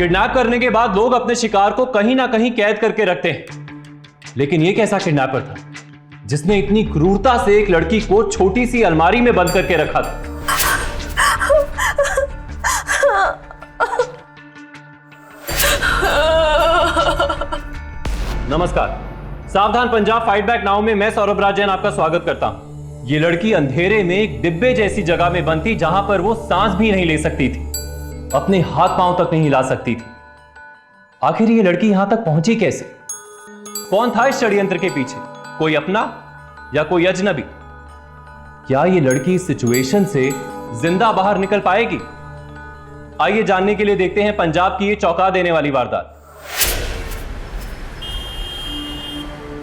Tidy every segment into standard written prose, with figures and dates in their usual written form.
Kidnap करने के बाद लोग अपने शिकार को कहीं ना कहीं कैद करके रखते हैं, लेकिन ये कैसा किडनैपर था जिसने इतनी क्रूरता से एक लड़की को छोटी सी अलमारी में बंद करके रखा था? नमस्कार, सावधान पंजाब फाइट बैक नाउ में मैं सौरभ राजन आपका स्वागत करता हूं। ये लड़की अंधेरे में एक डिब्बे जैसी जगह में बंद थी जहां पर वो सांस भी नहीं ले सकती थी, अपने हाथ पांव तक नहीं हिला सकती थी। आखिर ये लड़की यहां तक पहुंची कैसे? कौन था इस षड्यंत्र के पीछे? कोई अपना या कोई अजनबी? क्या ये लड़की इस सिचुएशन से जिंदा बाहर निकल पाएगी? आइए जानने के लिए देखते हैं पंजाब की ये चौंका देने वाली वारदात।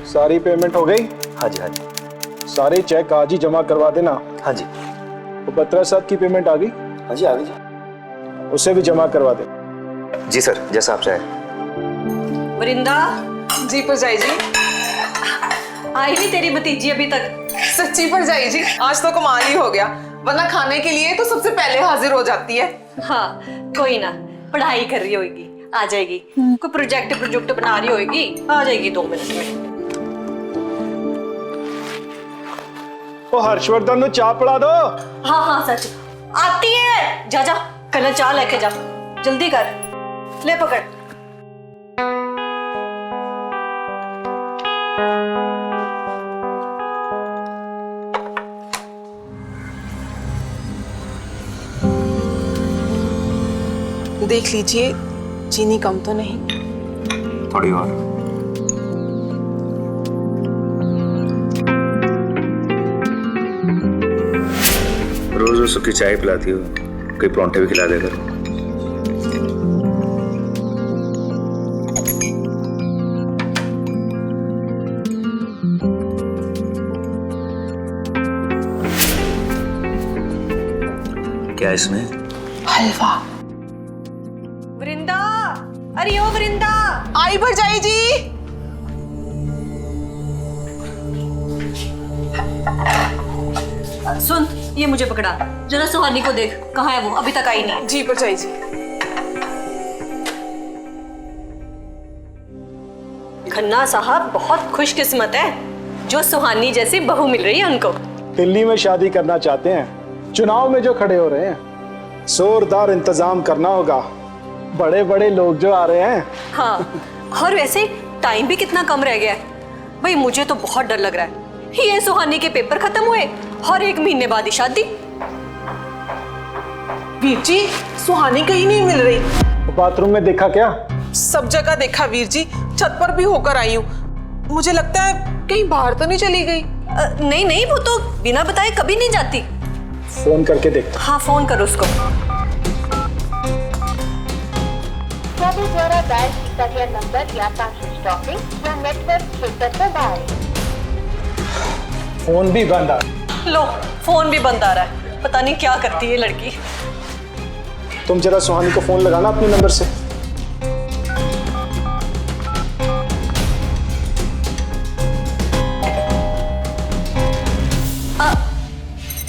सारी पेमेंट हो गई? हाँ जी हाँ जी। सारे चेक आज ही जमा करवा देना। हाँ जी। वो बत्रा साहब की पेमेंट आ गई? हाँ जी आ गई जी। उसे भी जमा करवा दे। जी सर, जैसा आप चाहें। वरिंदा। जी परजाई जी। आई नहीं तेरी भतीजी अभी तक? सच्ची परजाई जी, आज तो कमाल ही हो गया, वरना खाने के लिए तो सबसे पहले हाजिर हो जाती है। हाँ कोई ना, पढ़ाई कर रही होगी, आ जाएगी। कोई प्रोजेक्ट बना रही होगी, आ जाएगी 2 मिनट में। ओ हर्षवर्धन नु चाय पड़ा दो। हाँ हाँ सच आती है। जा जा कल चाय लेके जा, जल्दी कर। ले पकड़। देख लीजिए, चीनी कम तो नहीं? थोड़ी और। रोज रोज सुखी चाय पिलाती हो, कोई परांठे भी खिला दे करो। क्या इसमें? हलवा। वरिंदा, अरे ओ वरिंदा। आई परजाई जी। सुन, ये मुझे पकड़ा, जरा सुहानी को देख, कहाँ है वो? अभी तक आई नहीं। जी परजाई जी। खन्ना साहब बहुत खुशकिस्मत है जो सुहानी जैसी बहू मिल रही है उनको। दिल्ली में शादी करना चाहते हैं, चुनाव में जो खड़े हो रहे हैं, जोरदार इंतजाम करना होगा। बड़े बड़े लोग जो आ रहे हैं। हाँ, और वैसे टाइम भी कितना कम रह गया है। भाई मुझे तो बहुत डर लग रहा है, ये सुहानी के पेपर खत्म हुए और 1 महीने बाद ही शादी। वीर जी, सुहानी कहीं नहीं मिल रही। बाथरूम में देखा क्या? सब जगह देखा वीर जी, छत पर भी होकर आई हूँ। मुझे लगता है कहीं बाहर तो नहीं चली गई। नहीं नहीं, वो तो बिना बताए कभी नहीं जाती। फोन करके देखता। हाँ फोन करो उसको। द्वारा डायल किया गया नंबर या स्विच ऑफ या नेटवर्क क्षेत्र से बाहर। फोन भी बंद आ रहा। लो, फोन भी बंद आ रहा है। पता नहीं क्या करती है लड़की। तुम जरा सुहानी को फोन लगाना अपने नंबर से।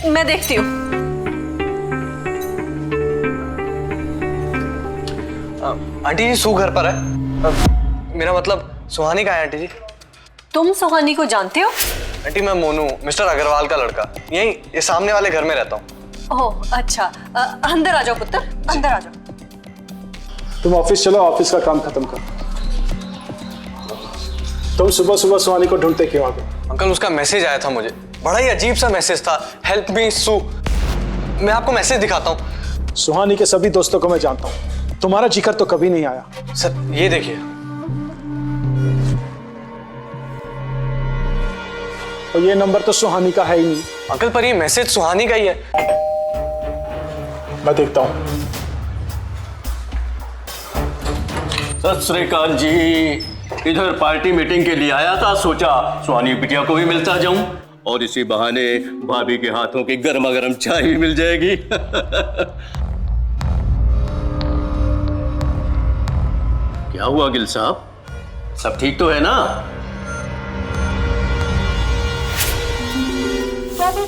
मैं देखती हूँ। आंटी जी, सू घर पर है। मेरा मतलब सुहानी कहाँ है आंटी जी? तुम सुहानी को जानते हो? आंटी मैं मोनू, मिस्टर अग्रवाल का लड़का, यही ये सामने वाले घर में रहता हूँ। ओह अच्छा, अंदर आ जाओ पुत्र, अंदर आ जाओ। तुम ऑफिस चलो, ऑफिस का काम खत्म करो। तुम सुबह सुबह सुहानी को ढूंढते क्यों आ गए? अंकल उसका मैसेज आया था मुझे, बड़ा ही अजीब सा मैसेज था। हेल्प मी सू। मैं आपको मैसेज दिखाता हूँ। सुहानी के सभी दोस्तों को मैं जानता हूँ, तुम्हारा जिक्र तो कभी नहीं आया। सर ये देखिए। और ये नंबर तो सुहानी का है ही नहीं। अंकल पर ये मैसेज सुहानी का ही है। मैं देखता हूँ। सत श्री अकाल जी, इधर पार्टी मीटिंग के लिए आया था, सोचा सुहानी बिटिया को भी मिलता जाऊं और इसी बहाने भाभी के हाथों की गर्मा गर्म चाय भी मिल जाएगी। क्या हुआ गिल साहब, सब ठीक तो है ना?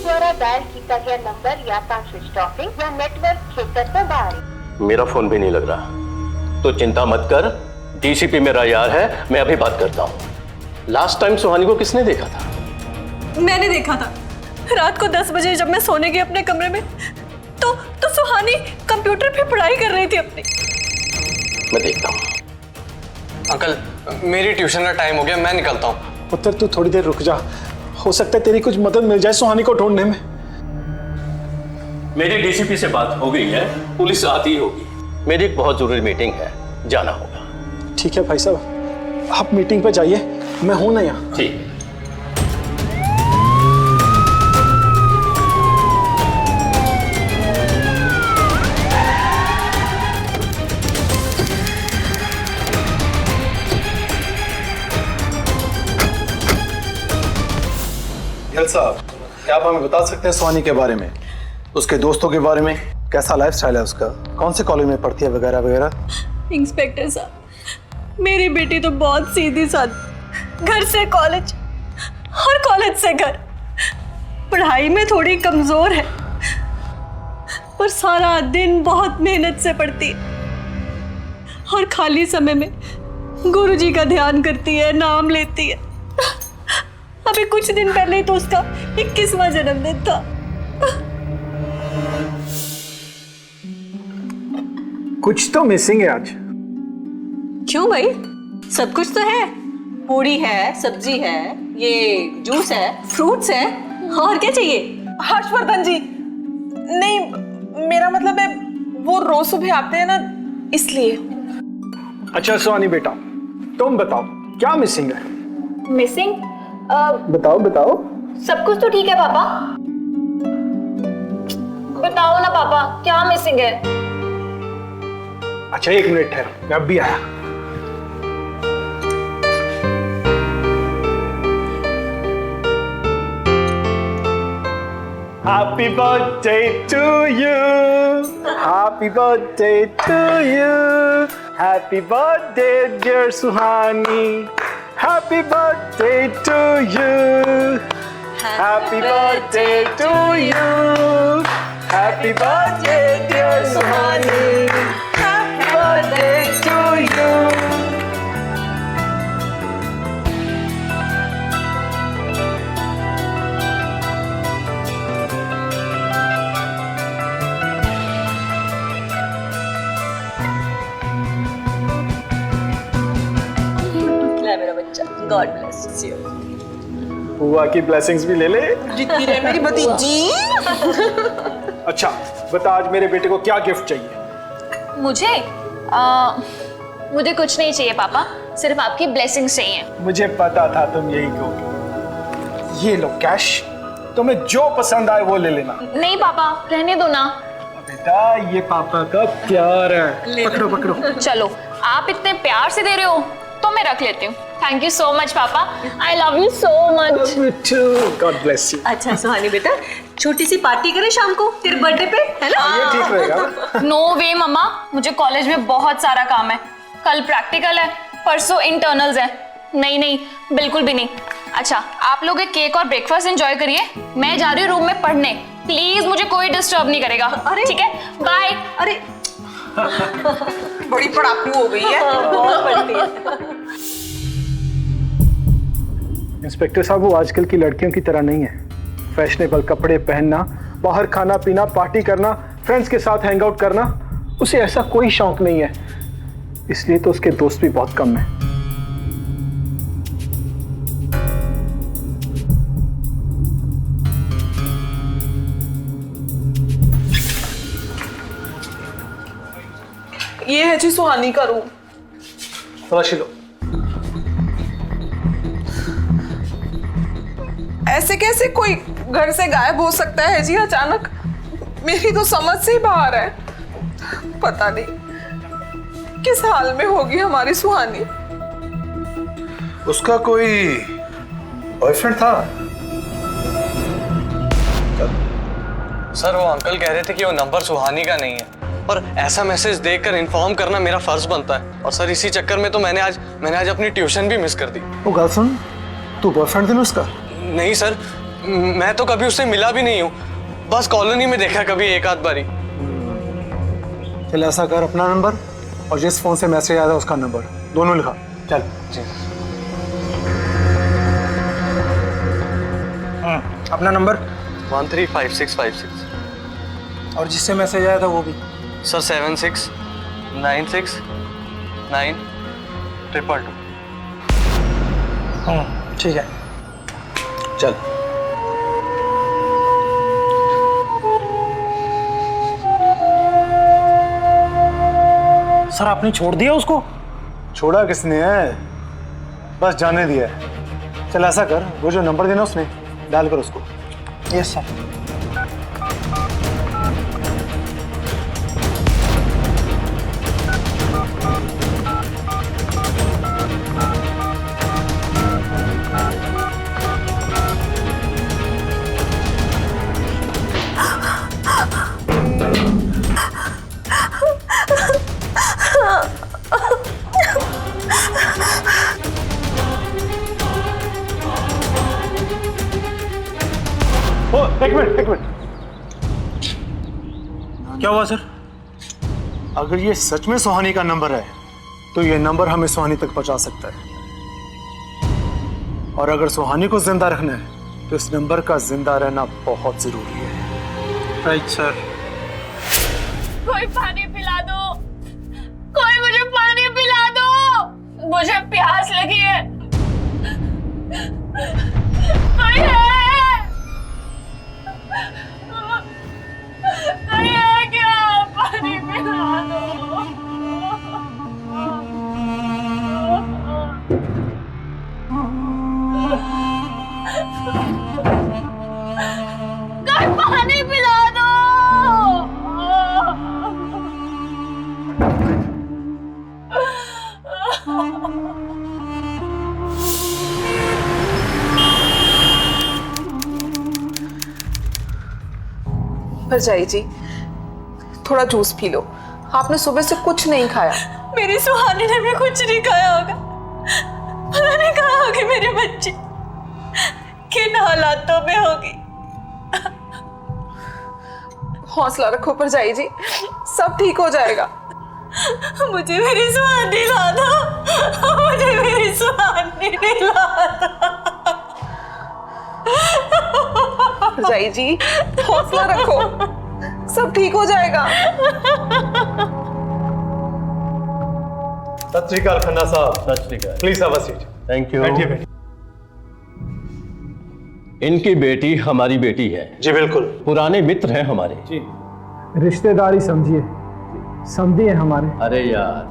द्वारा डायल किया गया नंबर या स्विच ऑफ या नेटवर्क क्षेत्र से बाहर। मेरा फोन भी नहीं लग रहा। तो चिंता मत कर, डीसीपी मेरा यार है, मैं अभी बात करता हूँ। लास्ट टाइम सुहानी को किसने देखा था? मैंने देखा था रात को 10 बजे जब मैं सोने गई अपने कमरे में, तो सुहानी कंप्यूटर पे पढ़ाई कर रही थी अपनी। मैं देखता हूँ। अंकल, मेरी ट्यूशन का टाइम हो गया, मैं निकलता हूँ। पुत्र तू थोड़ी देर रुक जा, हो सकता है तेरी कुछ मदद मिल जाए सुहानी को ढूंढने में। मेरी डीसीपी से बात हो गई है, पुलिस आती होगी। मेरी एक बहुत जरूरी मीटिंग है, जाना होगा। ठीक है भाई साहब, आप मीटिंग पे जाइए, मैं हूं ना यहाँ। ठीक। गिल साहब, क्या आप हमें बता सकते हैं सुहानी के बारे में, उसके दोस्तों के बारे में, कैसा लाइफस्टाइल है उसका, कौन से कॉलेज में पढ़ती है वगैरह वगैरह? इंस्पेक्टर साहब, मेरी बेटी तो बहुत सीधी सादी, घर से कॉलेज और कॉलेज से घर। पढ़ाई में थोड़ी कमजोर है, पर सारा दिन बहुत मेहनत से पढ़ती है और खाली समय में गुरुजी का ध्यान करती है, नाम लेती है। अभी कुछ दिन पहले ही तो उसका 21वां जन्मदिन था। कुछ तो मिसिंग है आज। क्यों भाई, सब कुछ तो है। पूरी है, सब्जी है, ये जूस है, फ्रूट्स है, और क्या चाहिए? हर्षवर्धन जी, नहीं, मेरा मतलब है वो रोज सुबह आते हैं ना, इसलिए। अच्छा सुहानी बेटा, तुम बताओ क्या मिसिंग है? मिसिंग? बताओ बताओ। सब कुछ तो ठीक है पापा। बताओ ना पापा, क्या मिसिंग है? अच्छा 1 मिनट ठहरो, मैं अब भी आया। Happy birthday to you. Happy birthday to you. Happy birthday dear Suhani. Happy birthday to you. Happy birthday to you. Happy birthday dear Suhani. Happy birthday to you. मेरा बच्चा, गॉड ब्लेस यू। बुआ की blessings भी ले ले। जीती रहे मेरी भतीजी। अच्छा बता, आज मेरे बेटे को क्या गिफ्ट चाहिए? मुझे मुझे कुछ नहीं चाहिए पापा, सिर्फ आपकी ब्लेसिंग्स चाहिए। मुझे पता था तुम यही कहोगे। ये लो कैश, तुम्हें जो पसंद आए वो ले लेना। नहीं पापा, रहने दो ना। बेटा ये पापा का प्यार है, पकड़ो पकड़ो। चलो, आप इतने प्यार से दे रहे हो तो मैं रख लेती हूँ। थैंक यू सो मच पापा, I love you so much. God bless you. अच्छा सुहानी बेटा, छोटी सी पार्टी करें शाम को तेरे बर्थडे पे, है ना? ये ठीक रहेगा। नो वे मम्मा, मुझे कॉलेज में बहुत सारा काम है। कल प्रैक्टिकल है, परसों इंटरनल्स है। नहीं नहीं, बिल्कुल भी नहीं। अच्छा, आप लोग एक केक और ब्रेकफास्ट एंजॉय करिए, मैं जा रही हूँ रूम में पढ़ने। प्लीज मुझे कोई डिस्टर्ब नहीं करेगा। अरे ठीक है, बाय। अरे बड़ी पढ़ाकू हो गई है। बहुत पढ़ती है। इंस्पेक्टर साहब, वो आजकल की लड़कियों की तरह नहीं है। फैशनेबल कपड़े पहनना, बाहर खाना पीना, पार्टी करना, फ्रेंड्स के साथ हैंग आउट करना, उसे ऐसा कोई शौक नहीं है। इसलिए तो उसके दोस्त भी बहुत कम हैं। ये है जी सुहानी का रूम। तलाशी लो। ऐसे कैसे कोई घर से गायब हो सकता है जी अचानक? मेरी तो समझ से ही बाहर है। पता नहीं किस हाल में होगी हमारी सुहानी। उसका कोई बॉयफ्रेंड था? सर, वो अंकल कह रहे थे कि वो नंबर सुहानी का नहीं है, पर ऐसा मैसेज देखकर इन्फॉर्म करना मेरा फर्ज बनता है। और सर, इसी चक्कर में तो मैंने आज अपनी ट्यूशन भी मिस कर दी। वो गर्ल सुन, तू बॉयफ्रेंड था ना उसका? नहीं सर, मैं तो कभी उससे मिला भी नहीं हूँ, बस कॉलोनी में देखा कभी एक आध बारी। चल ऐसा कर, अपना नंबर और जिस फ़ोन से मैसेज आया था उसका नंबर, दोनों लिखा। चल। जी। अपना नंबर 135656। और जिससे मैसेज आया था वो भी। सर 76969222। ठीक है, चल। सर आपने छोड़ दिया उसको? छोड़ा किसने है, बस जाने दिया है। चल ऐसा कर, वो जो नंबर देना उसने डायल कर उसको। Yes sir. एक मिनट। क्या हुआ सर? अगर ये सच में सुहानी का नंबर है तो ये नंबर हमें सुहानी तक पहुंचा सकता है, और अगर सुहानी को जिंदा रखना है तो इस नंबर का जिंदा रहना बहुत जरूरी है। Right sir. कोई पानी पिला दो, कोई मुझे पानी पिला दो, मुझे प्यास लगी है। कोई है? कोई है क्या? पानी पिला दो। कोई पानी पिला दो। भरजाई जी, थोड़ा जूस पी लो। आपने सुबह से कुछ नहीं खाया। मेरी सुहानी ने भी कुछ नहीं खाया होगा। पता नहीं कहाँ होगी मेरी बच्ची, किन हालातों में होगी। हौसला रखो भरजाई जी, सब ठीक हो जाएगा। मुझे मेरी सुहानी ला दो, मुझे मेरी सुहानी ला दो। भरजाई जी, हौसला रखो, सब ठीक हो जाएगा। सत श्री अकाल खन्ना साहब। सत श्री अकाल। Please have a seat. Thank you. बैठिए बैठिए। इनकी बेटी हमारी बेटी है। जी बिल्कुल। पुराने मित्र हैं हमारे। जी, रिश्तेदारी समझिए, समझिए हमारे। अरे यार,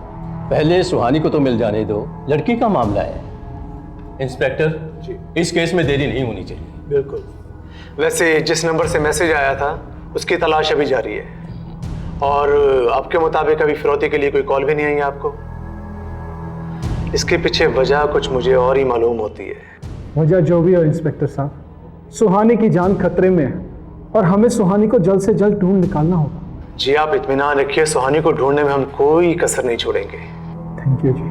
पहले सुहानी को तो मिल जाने दो, लड़की का मामला है। इंस्पेक्टर जी, इस केस में देरी नहीं होनी चाहिए। बिल्कुल। वैसे जिस नंबर से मैसेज आया था उसकी तलाश अभी जारी है, और आपके मुताबिक अभी फिरौती के लिए कोई कॉल भी नहीं आई है आपको। इसके पीछे वजह कुछ मुझे और ही मालूम होती है। वजह जो भी हो इंस्पेक्टर साहब, सुहानी की जान खतरे में है और हमें सुहानी को जल्द से जल्द ढूंढ निकालना होगा। जी आप इत्मीनान रखिए, सुहानी को ढूंढने में हम कोई कसर नहीं छोड़ेंगे। Thank you ji.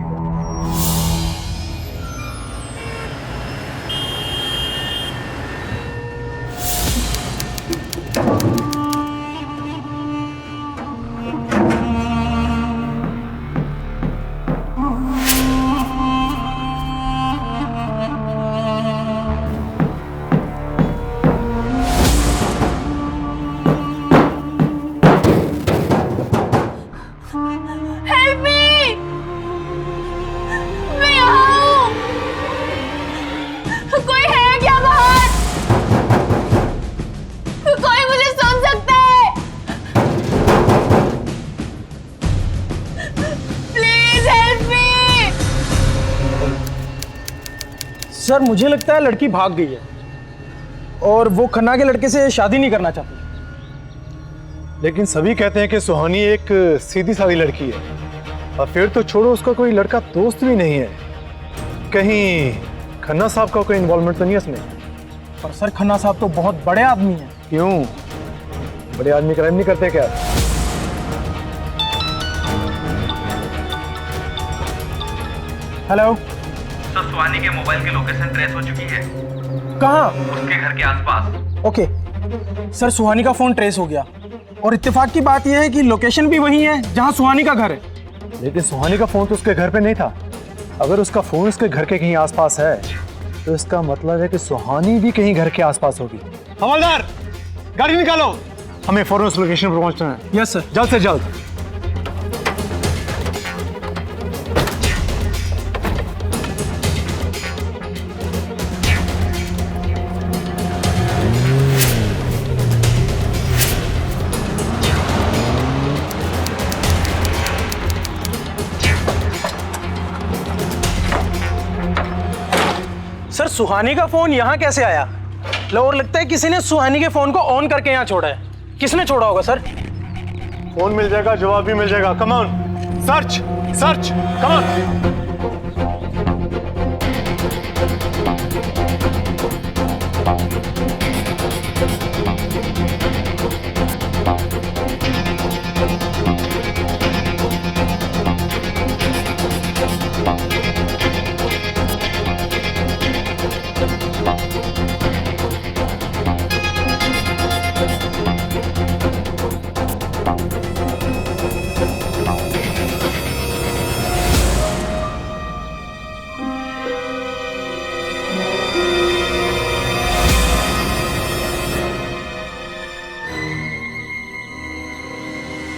Help me! मैं यहाँ हूँ। कोई है क्या बाहर? कोई मुझे सुन सकता है? Please help me! सर मुझे लगता है लड़की भाग गई है और वो खन्ना के लड़के से शादी नहीं करना चाहती। लेकिन सभी कहते हैं कि सुहानी एक सीधी सादी लड़की है, और फिर तो छोड़ो, उसका कोई लड़का दोस्त भी नहीं है। कहीं खन्ना साहब का कोई इन्वॉल्वमेंट तो नहीं है इसमें? पर सर खन्ना साहब तो बहुत बड़े आदमी हैं। क्यों, बड़े आदमी क्राइम नहीं करते क्या? हेलो सर, सुहानी के मोबाइल की लोकेशन ट्रेस हो चुकी है। कहाँ? उसके घर के आसपास। ओके सर, सुहानी का फोन ट्रेस हो गया और इत्तेफाक की बात यह है कि लोकेशन भी वही है जहाँ सुहानी का घर है। लेकिन सुहानी का फोन तो उसके घर पे नहीं था। अगर उसका फोन उसके घर के कहीं आसपास है तो इसका मतलब है कि सुहानी भी कहीं घर के आसपास होगी। हवलदार, गाड़ी निकालो, हमें फौरन उस लोकेशन पर पहुंचना है। Yes sir. जल्द से जल्द। सर सुहानी का फोन यहाँ कैसे आया? और लगता है किसी ने सुहानी के फोन को ऑन करके यहाँ छोड़ा है। किसने छोड़ा होगा सर? फोन मिल जाएगा, जवाब भी मिल जाएगा। Come on, search search, come on.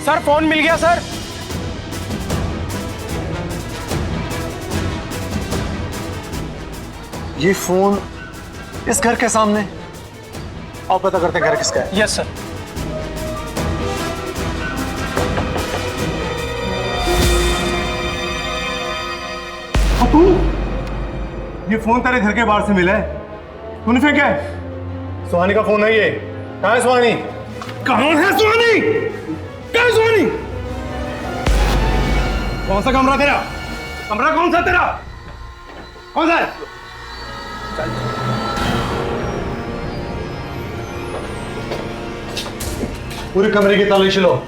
Sir phone मिल गया सर। ये फोन इस घर के सामने। आओ पता करते हैं घर किसका है। Yes sir. तू, ये फोन तेरे घर के बाहर से मिला है, तूने फेंका है? सुहानी का फोन है ये। कहाँ है सुहानी? कहाँ है सुहानी? कहाँ है सुहानी? कौन सा कमरा तेरा? कमरा कौन सा तेरा? कौन सा है? पूरे कमरे की तलाशी लो।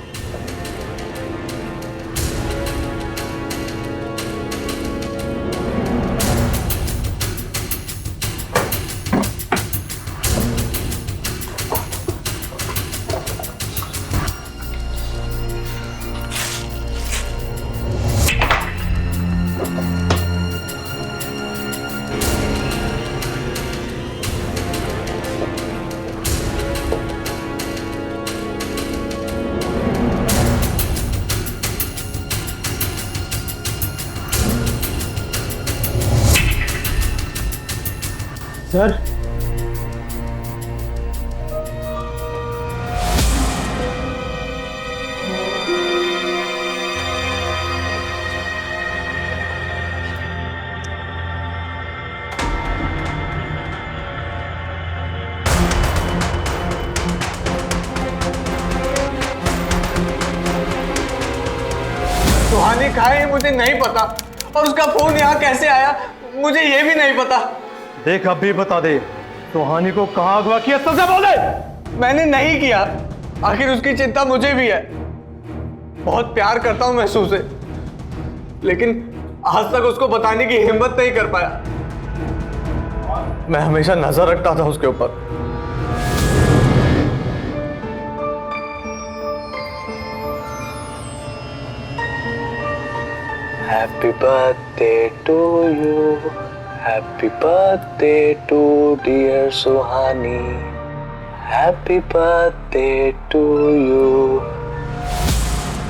सर सुहानी कहाँ है मुझे नहीं पता, और उसका फोन यहाँ कैसे आया मुझे ये भी नहीं पता। देख अब भी बता दे, सुहानी को कहाँ अगवा किया? सच बोल दे। मैंने नहीं किया, आखिर उसकी चिंता मुझे भी है। बहुत प्यार करता हूं मैं उससे, लेकिन आज तक उसको बताने की हिम्मत नहीं कर पाया। मैं हमेशा नजर रखता था उसके ऊपर। Happy birthday to you, happy birthday to dear Suhani, happy birthday to you.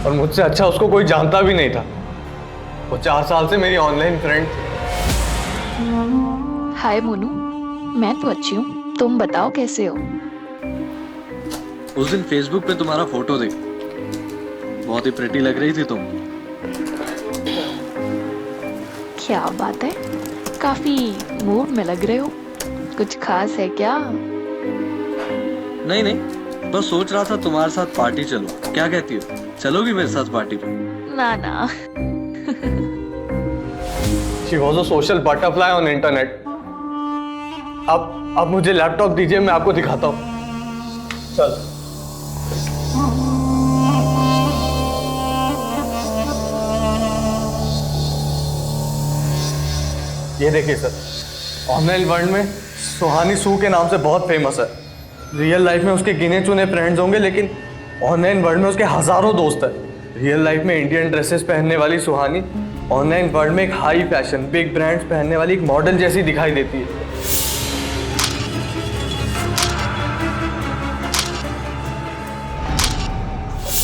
और मुझसे अच्छा उसको कोई जानता भी नहीं था। वो 4 साल से मेरी ऑनलाइन फ्रेंड थी। हाय मोनू, मैं तो अच्छी हूँ, तुम बताओ कैसे हो? उस दिन फेसबुक पे तुम्हारा फोटो देख, बहुत ही प्रिटी लग रही थी तुम। क्या बात है, काफी मूड में लग रहे हो। कुछ खास है क्या? नहीं नहीं, बस सोच रहा था तुम्हारे साथ पार्टी चलो। क्या कहती हो, चलोगी मेरे साथ पार्टी पे? ना ना। She was a social butterfly on internet. अब मुझे लैपटॉप दीजिए, मैं आपको दिखाता हूँ। चल। ये देखिए सर, ऑनलाइन वर्ल्ड में सुहानी सू के नाम से बहुत फेमस है। रियल लाइफ में उसके गिने चुने फ्रेंड्स होंगे, लेकिन ऑनलाइन वर्ल्ड में उसके हजारों दोस्त हैं। रियल लाइफ में इंडियन ड्रेसेस पहनने वाली सुहानी ऑनलाइन वर्ल्ड में एक हाई फैशन बिग ब्रांड्स पहनने वाली एक मॉडल जैसी दिखाई देती है।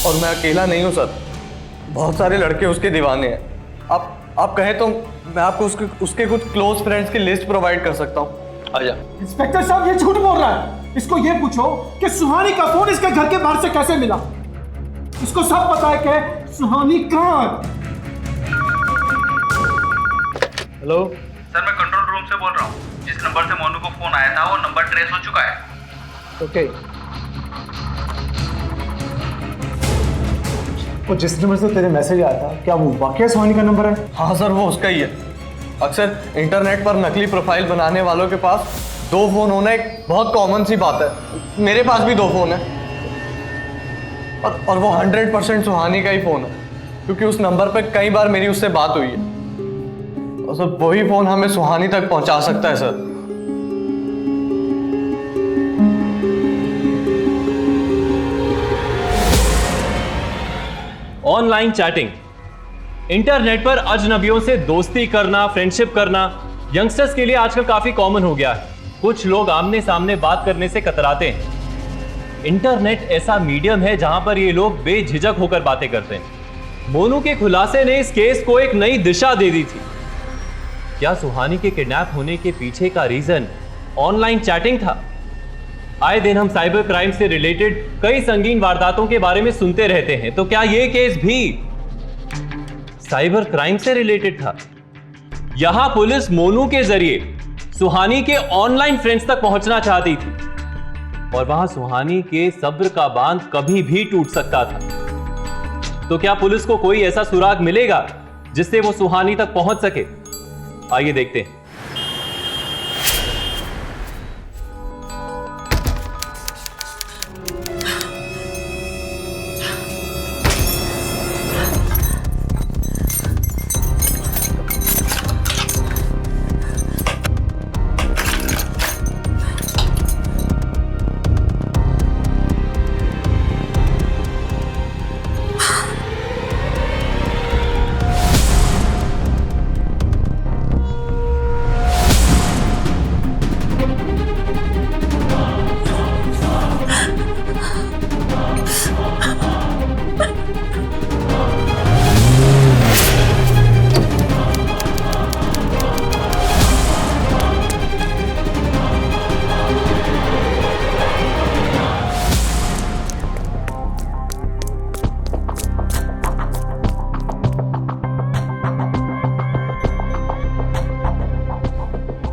और मैं अकेला नहीं हूं सर, बहुत सारे लड़के उसके दीवाने हैं। आप कहें तो मैं आपको उसके कुछ क्लोज फ्रेंड्स की लिस्ट प्रोवाइड कर सकता हूं। आजा। इंस्पेक्टर साहब ये झूठ बोल रहा है। इसको ये पूछो कि सुहानी का फोन इसके घर के बाहर से कैसे मिला। इसको सब पता है कि सुहानी कहाँ है। हेलो सर, मैं कंट्रोल रूम से बोल रहा हूँ। जिस नंबर से मोनू को फोन आया था वो नंबर ट्रेस हो चुका है। ओके। और जिस नंबर से तेरे मैसेज आया था क्या वो वाकई सुहानी का नंबर है? हाँ सर, वो उसका ही है। अक्सर इंटरनेट पर नकली प्रोफाइल बनाने वालों के पास 2 फोन होना एक बहुत कॉमन सी बात है। मेरे पास भी 2 फोन है और वो 100% सुहानी का ही फोन है, क्योंकि उस नंबर पर कई बार मेरी उससे बात हुई है। और सर वही फोन हमें सुहानी तक पहुंचा सकता है सर। ऑनलाइन चैटिंग, इंटरनेट पर अजनबियों से दोस्ती करना, फ्रेंडशिप करना यंगस्टर्स के लिए आजकल काफी कॉमन हो गया है। कुछ लोग आमने सामने बात करने से कतराते हैं। इंटरनेट ऐसा मीडियम है जहां पर ये लोग बेझिझक होकर बातें करते हैं। मोनू के खुलासे ने इस केस को एक नई दिशा दे दी थी। क्या सुहानी के किडनैप होने के पीछे का रीजन ऑनलाइन चैटिंग था? आए दिन हम साइबर क्राइम से रिलेटेड कई संगीन वारदातों के बारे में सुनते रहते हैं, तो क्या यह केस भी साइबर क्राइम से रिलेटेड था? यहां पुलिस मोनू के जरिए सुहानी के ऑनलाइन फ्रेंड्स तक पहुंचना चाहती थी और वहां सुहानी के सब्र का बांध कभी भी टूट सकता था। तो क्या पुलिस को कोई ऐसा सुराग मिलेगा जिससे वो सुहानी तक पहुंच सके? आइए देखते हैं।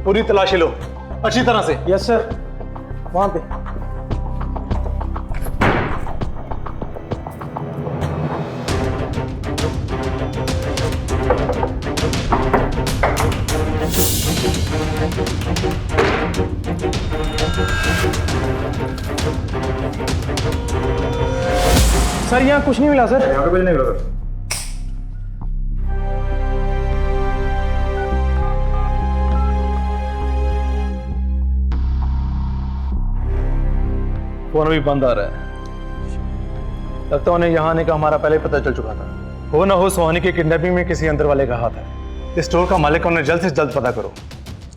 पूरी तलाशी लो अच्छी तरह से। Yes sir. वहां पे सर यहाँ कुछ नहीं मिला सर। यहाँ पे कुछ नहीं मिला सर। फोन भी बंद आ रहा है। लगता है उन्हें यहाँ आने का हमारा पहले पता चल चुका था। हो ना हो सुहानी के किडनैपिंग में किसी अंदर वाले का हाथ है। इस स्टोर का मालिक उन्हें जल्द से जल्द पता करो।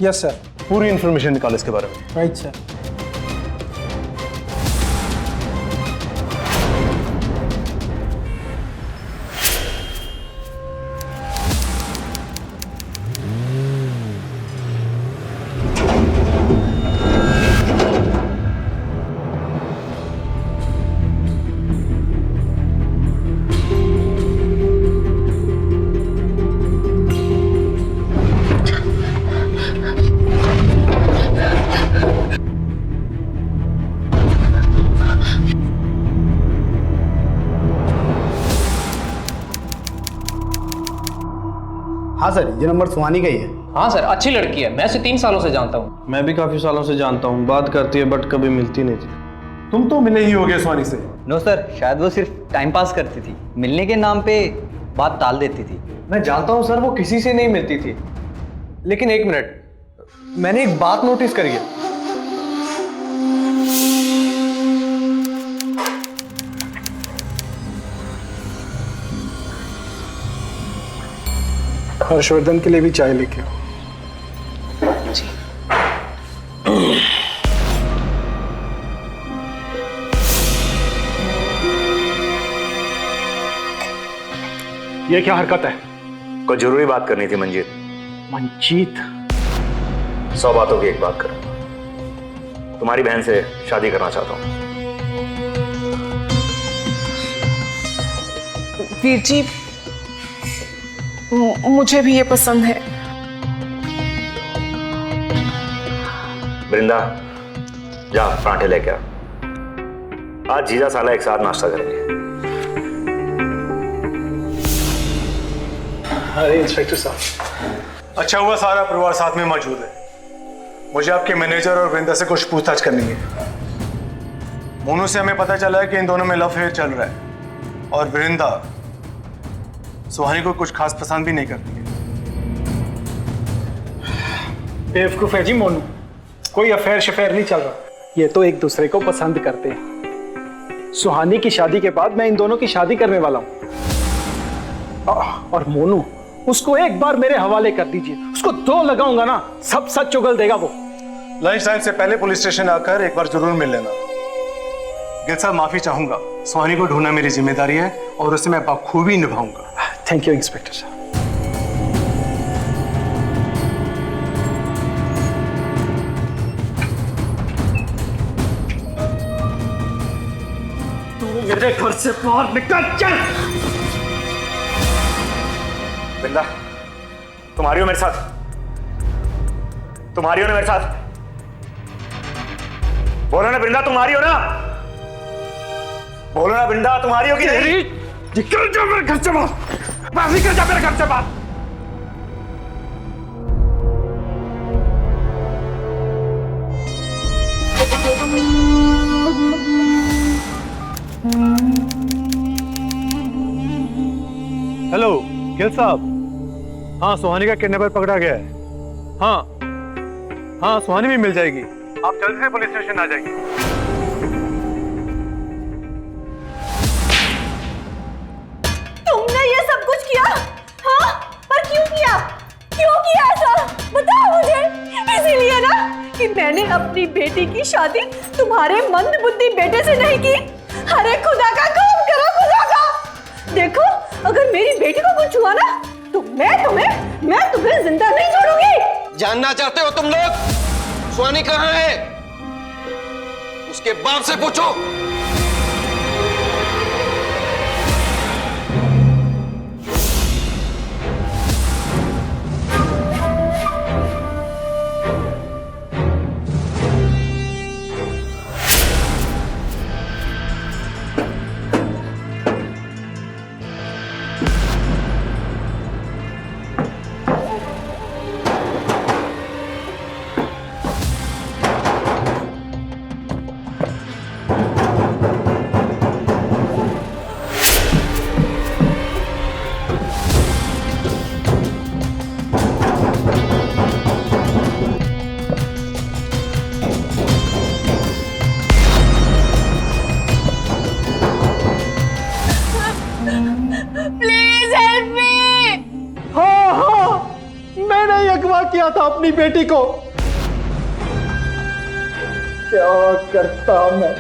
Yes sir. पूरी इंफॉर्मेशन निकालो इसके बारे में। Right sir. हाँ सर, ये नंबर सुहानी का ही है। हाँ सर, अच्छी लड़की है। मैं इसे 3 सालों से जानता हूँ। मैं भी काफी सालों से जानता हूँ। बात करती है बट कभी मिलती नहीं थी। तुम तो मिले ही होगे सुहानी से। नो सर, शायद वो सिर्फ टाइम पास करती थी, मिलने के नाम पे बात टाल देती थी। मैं जानता हूँ सर, वो किसी से नहीं मिलती थी। लेकिन एक मिनट, मैंने एक बात नोटिस करी है। हर्षवर्धन के लिए भी चाय लेके आओ। ये क्या हरकत है? कोई जरूरी बात करनी थी मंजीत। मंजीत? 100 बातों की एक बात करूंगा। तुम्हारी बहन से शादी करना चाहता हूं। वीर जी, मुझे भी ये पसंद है। वृंदा, जा परांठे लेके आ। आज जीजा साला एक साथ नाश्ता करेंगे। अरे इंस्पेक्टर साहब, अच्छा हुआ सारा परिवार साथ में मौजूद है। मुझे आपके मैनेजर और वृंदा से कुछ पूछताछ करनी है। मोनू से हमें पता चला है कि इन दोनों में लव अफेयर चल रहा है और वृंदा सुहानी को कुछ खास पसंद भी नहीं करती है। बेवकूफ है जी मोनू, कोई अफेयर शफेयर नहीं चल रहा। ये तो एक दूसरे को पसंद करते हैं। सुहानी की शादी के बाद मैं इन दोनों की शादी करने वाला हूं। और मोनू, उसको एक बार मेरे हवाले कर दीजिए। उसको 2 लगाऊंगा ना, सब सच उगल देगा वो। लंच टाइम से पहले पुलिस स्टेशन आकर एक बार जरूर मिल लेना। गिल साहब, माफी चाहूंगा। सुहानी को ढूंढना मेरी जिम्मेदारी है और उसे मैं बखूबी निभाऊंगा। थैंक यू इंस्पेक्टर साहब। तू मेरे घर से बाहर निकल, चल। वृंदा, तुम्हारी हो मेरे साथ? तुम्हारी हो ना मेरे साथ? बोलो ना वृंदा, तुम्हारी हो ना? बोलो ना वृंदा, तुम्हारी हो कि नहीं? निकल जा मेरे घर से बाहर, निकल जा मेरे घर से बाहर। हेलो गिल साहब। हाँ, सुहानी का किडनैपर पकड़ा गया है। हाँ हाँ, सुहानी भी मिल जाएगी। आप जल्दी से पुलिस स्टेशन आ जाइए। तुमने ये सब कुछ किया? हाँ, पर क्यों किया? क्यों किया ऐसा? बताओ मुझे। इसीलिए ना कि मैंने अपनी बेटी की शादी तुम्हारे मंद बुद्धि बेटे से नहीं की। अरे खुदा का काम करो, खुदा का। देखो, अगर मेरी बेटी को कुछ हुआ ना तो मैं तुम्हें जिंदा नहीं छोड़ूंगी। जानना चाहते हो तुम लोग सुहानी कहाँ है? उसके बाप से पूछो। Please help me. हाँ, मैंने ही अगवा किया था अपनी बेटी को। क्या करता मैं?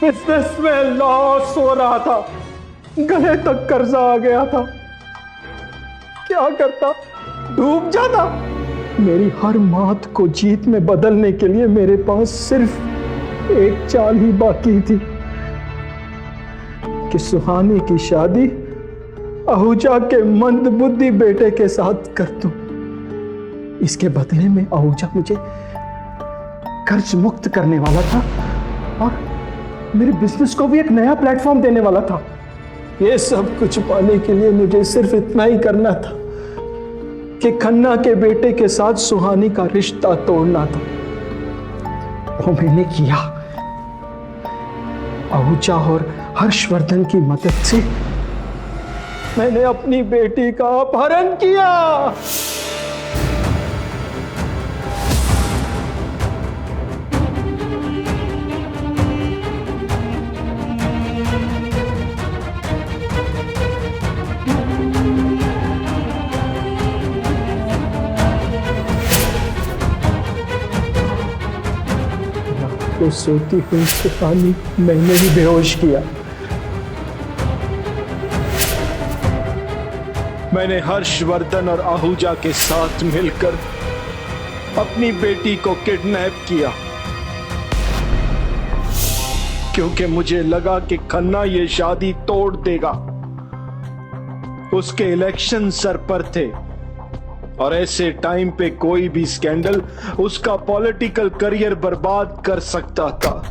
बिजनेस में लॉस हो रहा था, गले तक कर्जा आ गया था। क्या करता? डूब जाता। मेरी हर मात को जीत में बदलने के लिए मेरे पास सिर्फ एक चाल ही बाकी थी कि सुहानी की शादी आहूजा के मंद बुद्धि बेटे के साथ कर दूं। इसके बदले में आहूजा मुझे कर्ज मुक्त करने वाला था और मेरे बिजनेस को भी एक नया प्लेटफॉर्म देने वाला था। ये सब कुछ पाने के लिए मुझे सिर्फ इतना ही करना था कि खन्ना के बेटे के साथ सुहानी का रिश्ता तोड़ना था। वो मैंने किया। आहूजा और हर्षवर्धन की मदद से मैंने अपनी बेटी का अपहरण किया। को सोती हुई सुहानी मैंने ही बेहोश किया। मैंने हर्षवर्धन और आहूजा के साथ मिलकर अपनी बेटी को किडनैप किया, क्योंकि मुझे लगा कि खन्ना ये शादी तोड़ देगा। उसके इलेक्शन सर पर थे और ऐसे टाइम पे कोई भी स्कैंडल उसका पॉलिटिकल करियर बर्बाद कर सकता था।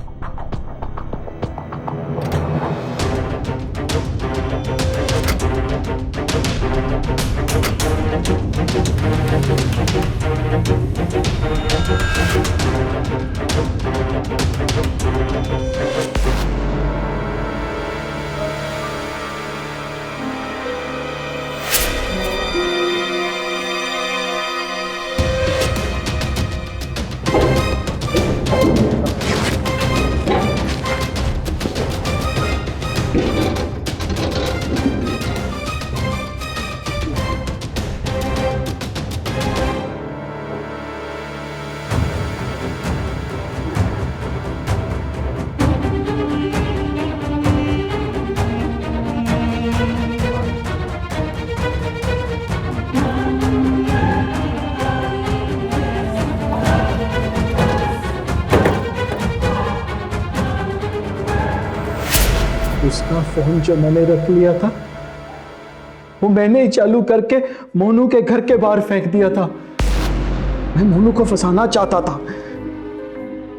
उसका फोन जो मैंने रख लिया था वो मैंने ही चालू करके मोनू के घर के बाहर फेंक दिया था। मैं मोनू को फंसाना चाहता था,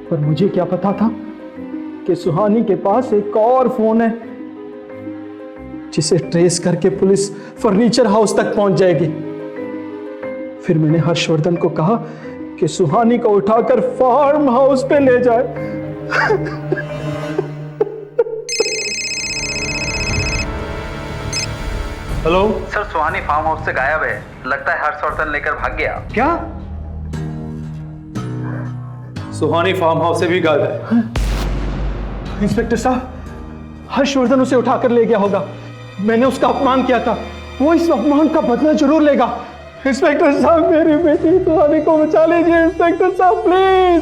पर मुझे क्या पता था कि सुहानी के पास एक और फोन है जिसे ट्रेस करके पुलिस फर्नीचर हाउस तक पहुंच जाएगी। फिर मैंने हर्षवर्धन को कहा कि सुहानी को उठाकर फार्म हाउस पे ले जाए। हेलो सर, सुहानी फार्म हाउस से गायब है। लगता है हर्षवर्धन लेकर भाग गया। क्या? सुहानी फार्म हाउस से भी गायब है? इंस्पेक्टर साहब, हर्षवर्धन उसे उठाकर ले गया होगा। मैंने उसका अपमान किया था, वो इस अपमान का बदला जरूर लेगा। इंस्पेक्टर साहब, मेरी बेटी सुहानी को बचा लीजिए। इंस्पेक्टर साहब प्लीज,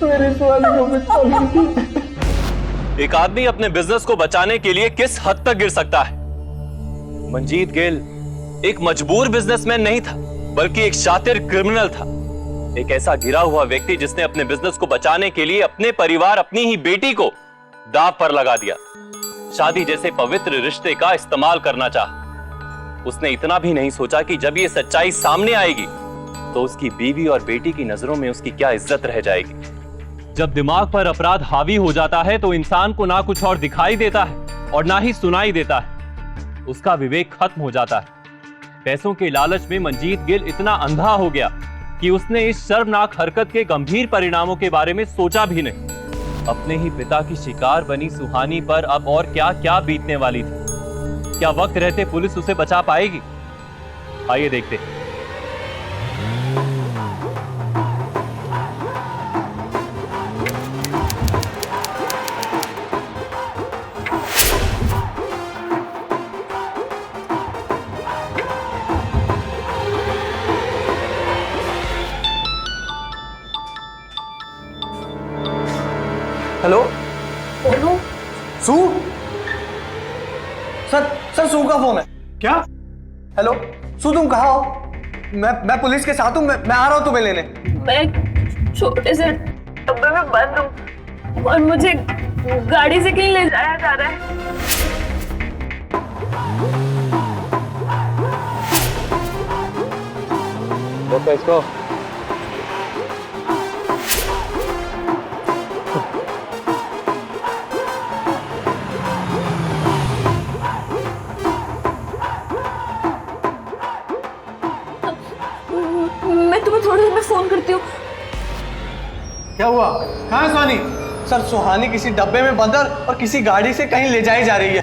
मेरी सुहानी को बचा लीजिए। एक आदमी अपने बिजनेस को बचाने के लिए किस हद तक गिर सकता है? मंजीत गिल एक मजबूर बिजनेसमैन नहीं था, बल्कि एक शातिर क्रिमिनल था। एक ऐसा गिरा हुआ व्यक्ति जिसने अपने बिजनेस को बचाने के लिए अपने परिवार, अपनी ही बेटी को दांव पर लगा दिया। शादी जैसे पवित्र रिश्ते का इस्तेमाल करना चाहा। उसने इतना भी नहीं सोचा कि जब ये सच्चाई सामने आएगी तो उसकी बीवी और बेटी की नजरों में उसकी क्या इज्जत रह जाएगी। जब दिमाग पर अपराध हावी हो जाता है तो इंसान को ना कुछ और दिखाई देता है और ना ही सुनाई देता है। उसका विवेक खत्म हो जाता है। पैसों के लालच में मंजीत गिल इतना अंधा हो गया कि उसने इस शर्मनाक हरकत के गंभीर परिणामों के बारे में सोचा भी नहीं। अपने ही पिता की शिकार बनी सुहानी पर अब और क्या क्या बीतने वाली थी। क्या वक्त रहते पुलिस उसे बचा पाएगी? आइए देखते हैं। हेलो सू? सर सू का फोन है। क्या? हेलो सू, तुम कहाँ हो? मैं पुलिस के साथ हूँ। मैं आ रहा हूँ तुम्हें लेने। मैं छोटे से डब्बे में बंद हूँ और मुझे गाड़ी से कहीं ले जाया जा रहा है। रोको इसको। मैं तुम्हें थोड़ी देर में फोन करती हूँ। क्या हुआ? कहाँ है सुहानी? सर, सुहानी किसी डब्बे में बंद और किसी गाड़ी से कहीं ले जाई जा रही है।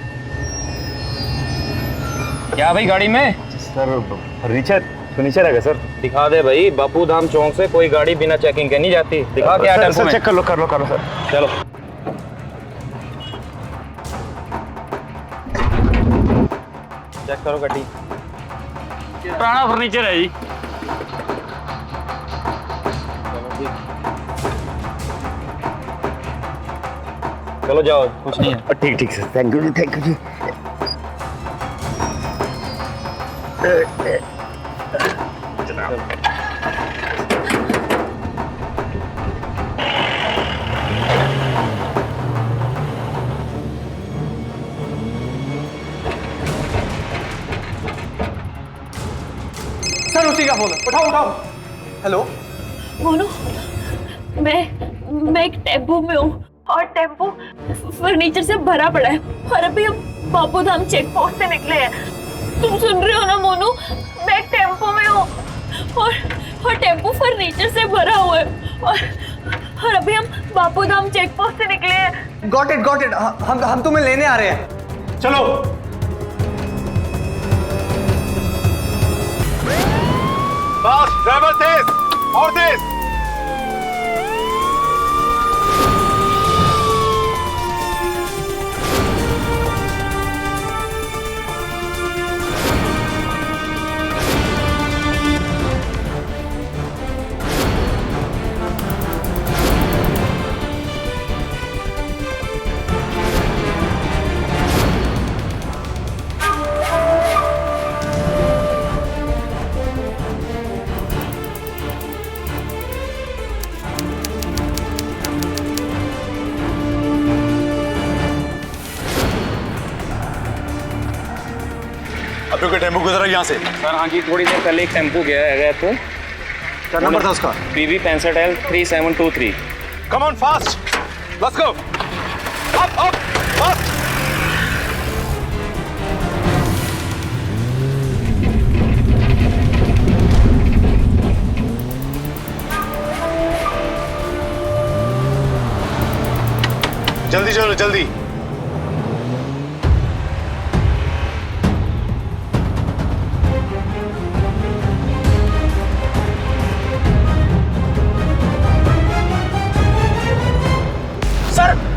क्या भाई गाड़ी में? सर फर्नीचर है सर। दिखा दे भाई, बापू धाम चौक से कोई गाड़ी बिना चेकिंग के नहीं जाती। दिखा क्या है टेम्पो में। चेक कर लो सर। चलो चेक करो गाड़ी। पुराना फर्नीचर है जी। चलो जाओ, कुछ नहीं है। ठीक ठीक sir, thank you ji, thank you ji. Sir उसी का फोन है, उठाओ उठाओ। हेलो मोनू, मैं एक टेम्पो में हूँ और टेम्पो फर्नीचर से भरा पड़ा है और अभी हम बापू धाम चेक पोस्ट से निकले हैं। तुम सुन रहे हो ना मोनू? मैं एक टेम्पो में हूँ और टेम्पो फर्नीचर से भरा हुआ है और अभी हम बापू धाम चेक पोस्ट से निकले हैं। गॉट इट, हम तुम्हें लेने आ रहे हैं। चलो। बस ड्राइवर तेज और तेज। टेम्पो गुजरा यहाँ से। सर हाँ जी, थोड़ी देर पहले एक टेम्पो गया है तो। क्या नंबर था उसका? PV 65L 3723। Come on fast, let's go. Up fast. जल्दी चलो जल्दी।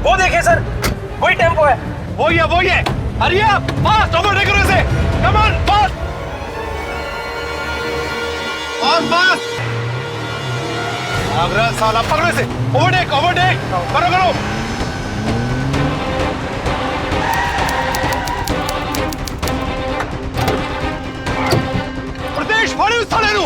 वो देखिए सर, वही टेम्पो है। वही है। हरी अप, फास्ट ओवरटेक करो इसे। Come on fast. और फास्ट। अगर साला पकड़ो इसे। ओवरटेक करो। प्रदेश फाड़ी उस साले नु।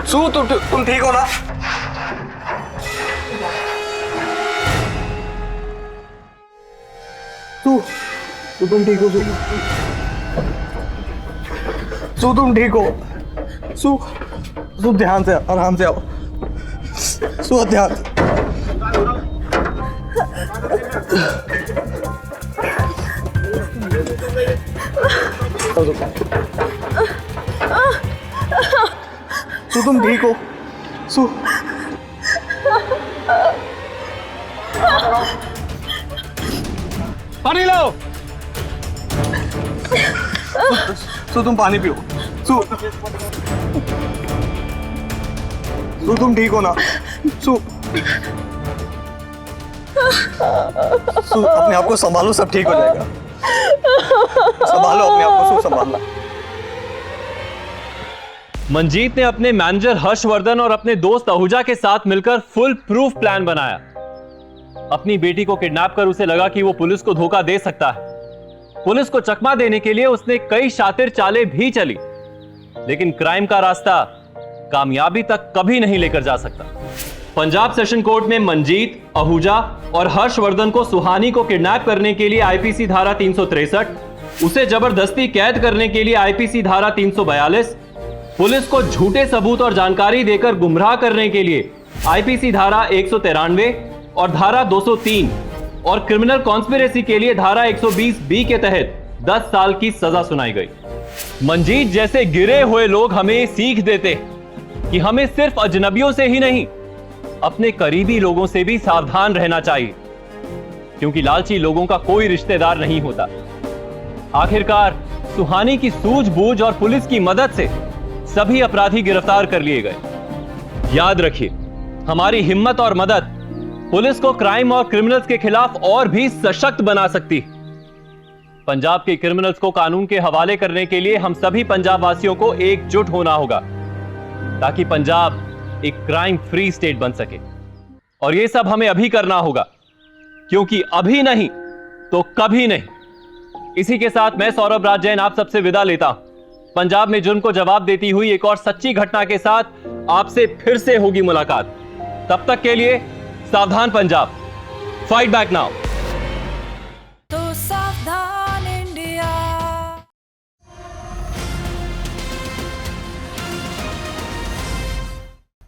सू तुम ठीक हो ना? सू तुम ठीक हो? सू तुम ठीक हो? सू ध्यान से, आराम से आओ। सू ध्यान से। सू तुम ठीक हो? सू पानी लाओ। सू तुम पानी पियो। सू तुम ठीक हो ना? सू अपने आप को संभालो, सब ठीक हो जाएगा। संभालो अपने आप को, संभालना। मंजीत ने अपने मैनेजर हर्षवर्धन और अपने दोस्त आहूजा के साथ मिलकर फुल प्रूफ प्लान बनाया। अपनी बेटी को किडनैप कर उसे लगा कि वो पुलिस को धोखा दे सकता है। पुलिस को चकमा देने के लिए उसने कई शातिर चालें भी चली, लेकिन क्राइम का रास्ता कामयाबी तक कभी नहीं लेकर जा सकता। पंजाब सेशन कोर्ट में मंजीत, आहूजा और हर्षवर्धन को सुहानी को किडनैप करने के लिए आईपीसी धारा 363, उसे जबरदस्ती कैद करने के लिए आईपीसी धारा 342, पुलिस को झूठे सबूत और जानकारी देकर गुमराह करने के लिए आईपीसी धारा 193 और धारा 203 और क्रिमिनल कॉन्स्पिरेसी के लिए धारा 120B के तहत 10 साल की सजा सुनाई गई। मंजीत जैसे गिरे हुए लोग हमें सीख देते कि हमें सिर्फ अजनबियों से ही नहीं, अपने करीबी लोगों से भी सावधान रहना चाहिए, क्योंकि लालची लोगों का कोई रिश्तेदार नहीं होता। आखिरकार सुहानी की सूझबूझ और पुलिस की मदद से सभी अपराधी गिरफ्तार कर लिए गए। याद रखिए, हमारी हिम्मत और मदद पुलिस को क्राइम और क्रिमिनल्स के खिलाफ और भी सशक्त बना सकती है। पंजाब के क्रिमिनल्स को कानून के हवाले करने के लिए हम सभी पंजाब वासियों को एकजुट होना होगा, ताकि पंजाब एक क्राइम फ्री स्टेट बन सके। और यह सब हमें अभी करना होगा, क्योंकि अभी नहीं तो कभी नहीं। इसी के साथ मैं सौरभ राज जैन आप सबसे विदा लेता हूं। पंजाब में जुर्म को जवाब देती हुई एक और सच्ची घटना के साथ आपसे फिर से होगी मुलाकात। तब तक के लिए सावधान पंजाब, फाइट बैक नाउ।